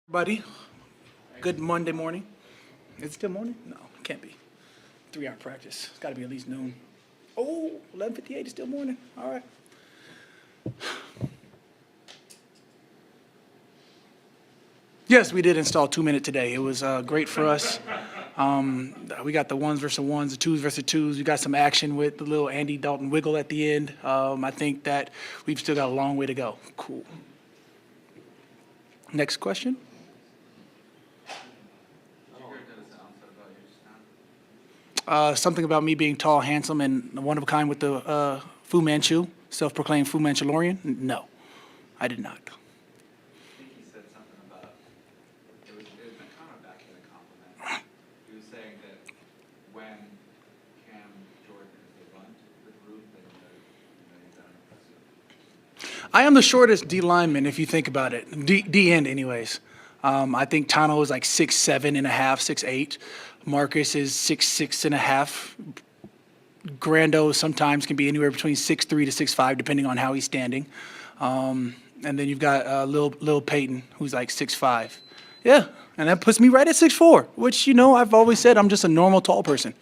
Buddy, good Monday morning. Is it still morning? No, it can't be. 3 hour practice. It's got to be at least noon. Oh, 11:58 is still morning. All right. Yes, we did install 2 minute today. It was great for us. We got the ones versus ones, the twos versus twos. We got some action with the little Andy Dalton wiggle at the end. I think that we've still got a long way to go. Cool. Next question. Something about me being tall, handsome, and one of a kind with the Fu Manchu, self-proclaimed Fu Manchurian? No, I did not. I think he said something about it was kind of back to the compliment. He was saying that when Cam Jordan is the bunt the group, then you've done impressive. I am the shortest D lineman if you think about it. D end, anyways. I think Tano is like 6'7" and a half, 6'8". Marcus is 6'6" and a half. Grando sometimes can be anywhere between 6'3" to 6'5", depending on how he's standing. And then you've got Lil Peyton, who's like 6'5". Yeah, and that puts me right at 6'4", which, I've always said I'm just a normal tall person.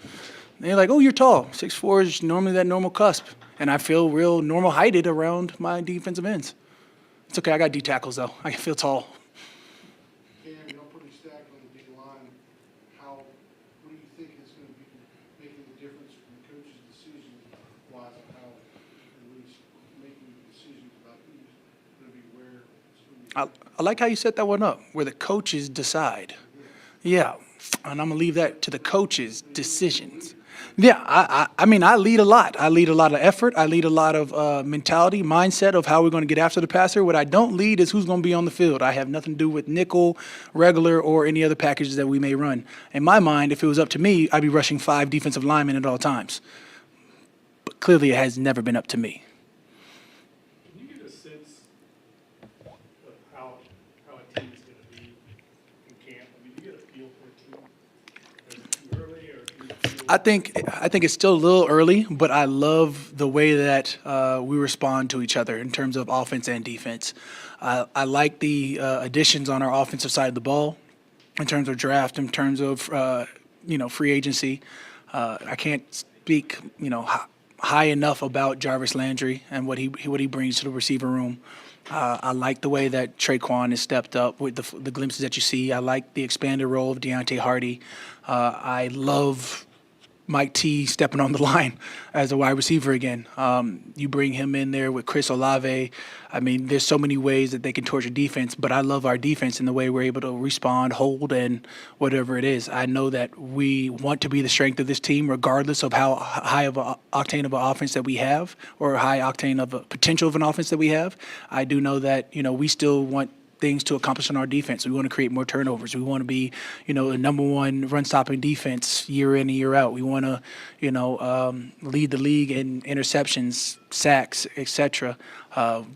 And they're like, oh, you're tall. 6'4" is normally that normal cusp. And I feel real normal heighted around my defensive ends. It's okay, I got D tackles, though. I can feel tall. Cam, pretty stacked on the D line. What do you think is going to be making the difference from the coach's decision-wise on how at least making decisions about who's going to be where? I like how you set that one up, where the coaches decide. Yeah, and I'm going to leave that to the coaches' decisions. Yeah, I mean, I lead a lot. I lead a lot of effort. I lead a lot of mentality, mindset of how we're going to get after the passer. What I don't lead is who's going to be on the field. I have nothing to do with nickel, regular, or any other packages that we may run. In my mind, if it was up to me, I'd be rushing 5 defensive linemen at all times. But clearly, it has never been up to me. Can you get a sense of how a team is going to be in camp? I mean, do you get a feel for a team? Is it too early, or do you feel? I think it's still a little early, but I love the way that we respond to each other in terms of offense and defense. I like the additions on our offensive side of the ball, in terms of draft, in terms of free agency. I can't speak high enough about Jarvis Landry and what he brings to the receiver room. I like the way that Traquan has stepped up with the glimpses that you see. I like the expanded role of Deontay Hardy. I love Mike T stepping on the line as a wide receiver again. You bring him in there with Chris Olave. I mean, there's so many ways that they can torture defense, but I love our defense in the way we're able to respond, hold, and whatever it is. I know that we want to be the strength of this team regardless of how high of an octane of an offense that we have or high octane of a potential of an offense that we have. I do know that, we still want things to accomplish on our defense. We want to create more turnovers. We want to be, the number one run-stopping defense year in and year out. We want to, lead the league in interceptions, sacks, etc.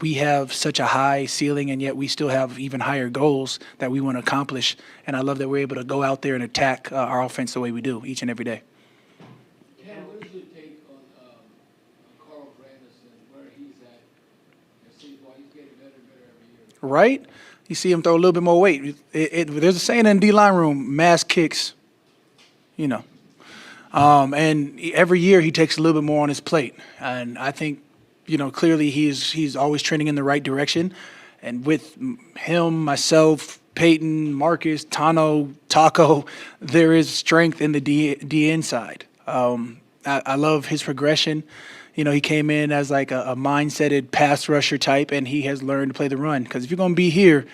We have such a high ceiling, and yet we still have even higher goals that we want to accomplish. And I love that we're able to go out there and attack our offense the way we do each and every day. Ken, what is your take on Carl Granderson, where he's at? And see why he's getting better and better every year. Right? You see him throw a little bit more weight. There's a saying in the D-line room, mass kicks, and every year he takes a little bit more on his plate. And I think, clearly he's always trending in the right direction. And with him, myself, Peyton, Marcus, Tano, Taco, there is strength in the DN side. I love his progression. He came in as like a mindseted pass rusher type, and he has learned to play the run. Because if you're going to be here,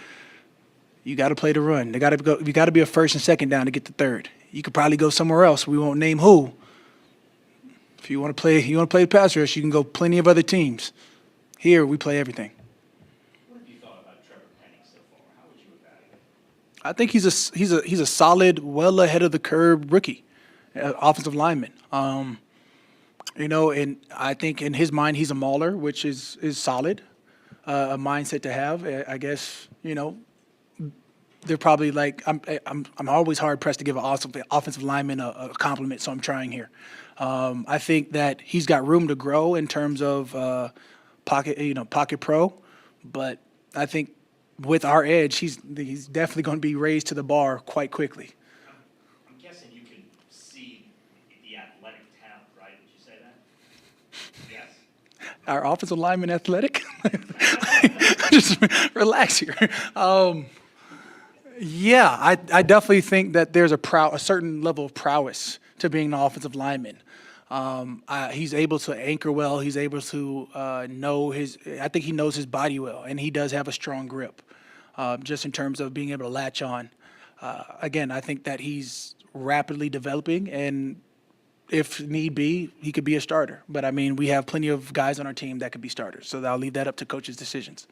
you got to play the run. You got to be a first and second down to get the third. You could probably go somewhere else. We won't name who. If you want to play the pass rush, you can go plenty of other teams. Here, we play everything. What have you thought about Trevor Penning so far? How would you evaluate? I think he's a solid, well ahead of the curve rookie, offensive lineman. And I think in his mind he's a mauler, which is solid, a mindset to have. I guess they're probably like I'm always hard pressed to give an offensive lineman a compliment, so I'm trying here. I think that he's got room to grow in terms of pocket pro, but I think with our edge, he's definitely going to be raised to the bar quite quickly. I'm guessing you can see the athletic talent, right? Would you say that? Yes? Our offensive lineman athletic? Just relax here. Yeah, I definitely think that there's a certain level of prowess to being an offensive lineman. He's able to anchor well. He's able to I think he knows his body well, and he does have a strong grip, just in terms of being able to latch on. Again, I think that he's rapidly developing, and if need be, he could be a starter. But I mean, we have plenty of guys on our team that could be starters, so I'll leave that up to coaches' decisions.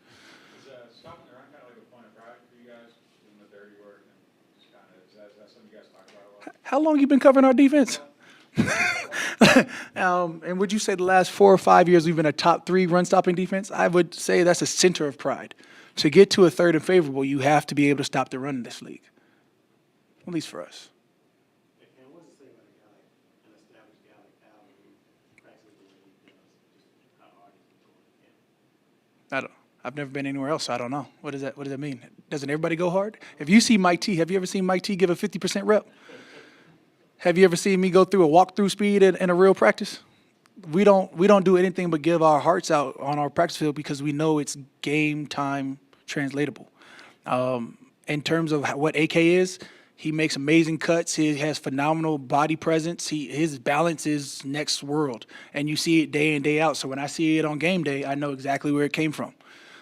Is stopping the run kind of like a point of pride for you guys, doing the dirty work and just kind of, is that something you guys talk about a lot? How long you been covering our defense? And would you say the last 4 or 5 years we've been a top 3 run-stopping defense? I would say that's a center of pride. To get to a third and favorable, you have to be able to stop the run in this league, at least for us. And what's the thing about a guy, an established guy like Alvin, who practices the way he does, just how hard he's going? I've never been anywhere else, so I don't know. What does that mean? Doesn't everybody go hard? If you see Mike T, have you ever seen Mike T give a 50% rep? Have you ever seen me go through a walkthrough speed in a real practice? We don't do anything but give our hearts out on our practice field because we know it's game time translatable. In terms of what AK is, he makes amazing cuts. He has phenomenal body presence. His balance is next world, and you see it day in, day out. So when I see it on game day, I know exactly where it came from.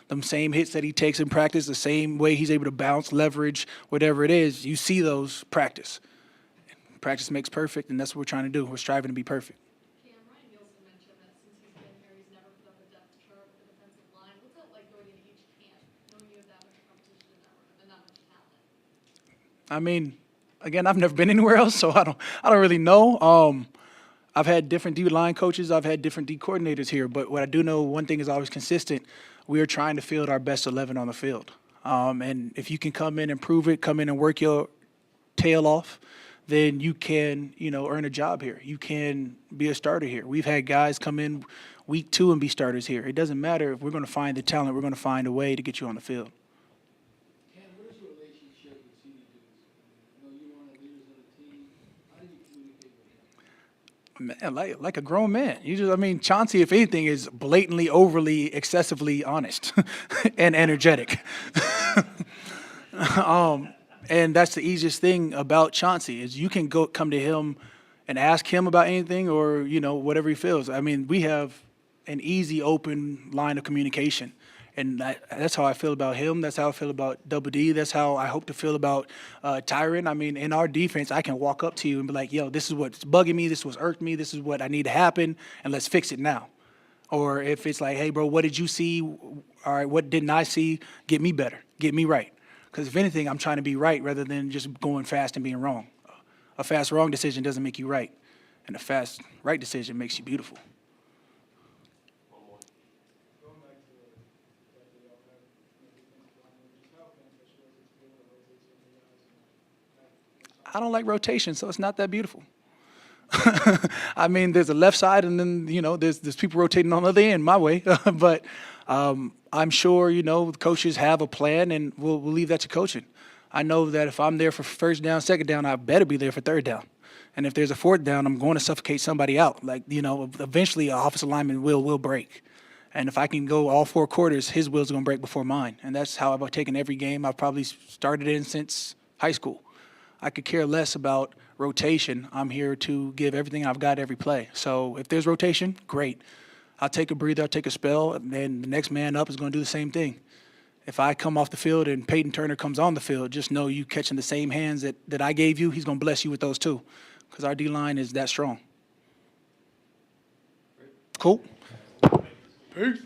Them same hits that he takes in practice, the same way he's able to bounce, leverage, whatever it is, you see those practice. Practice makes perfect, and that's what we're trying to do. We're striving to be perfect. Cam, Ryan Nielsen mentioned that since he's been here, he's never put up a depth chart with the defensive line. What's that like going into each camp, knowing you have that much competition and that much talent? I mean, again, I've never been anywhere else, so I don't really know. I've had different D line coaches. I've had different D coordinators here, but what I do know, one thing is always consistent. We are trying to field our best 11 on the field. And if you can come in and prove it, come in and work your tail off, then you can, earn a job here. You can be a starter here. We've had guys come in week 2 and be starters here. It doesn't matter if we're going to find the talent. We're going to find a way to get you on the field. Ken, what is your relationship with senior dudes? You're one of the leaders of the team. How do you communicate with them? Man, like a grown man. Chauncey, if anything, is blatantly, overly, excessively honest and energetic. And that's the easiest thing about Chauncey is you can come to him and ask him about anything or, whatever he feels. We have an easy, open line of communication. And that's how I feel about him. That's how I feel about Double D. That's how I hope to feel about Tyron. In our defense, I can walk up to you and be like, yo, this is what's bugging me. This is what's irked me. This is what I need to happen. And let's fix it now. Or if it's like, hey, bro, what did you see? All right, what didn't I see? Get me better. Get me right. Because if anything, I'm trying to be right rather than just going fast and being wrong. A fast wrong decision doesn't make you right. And a fast right decision makes you beautiful. Going back to the fact that y'all have defensive linemen, just how beneficial is it to be able to rotate so many guys? I don't like rotation, so it's not that beautiful. There's a left side, and then, there's people rotating on the other end my way. But I'm sure, the coaches have a plan, and we'll leave that to coaching. I know that if I'm there for first down, second down, I better be there for third down. And if there's a fourth down, I'm going to suffocate somebody out. Eventually an offensive lineman will break. And if I can go all 4 quarters, his will's going to break before mine. And that's how I've taken every game I've probably started in since high school. I could care less about rotation. I'm here to give everything I've got every play. So if there's rotation, great. I'll take a breather, I'll take a spell, and then the next man up is going to do the same thing. If I come off the field and Peyton Turner comes on the field, just know you catching the same hands that I gave you, he's going to bless you with those too, because our D-line is that strong. Cool. Peace.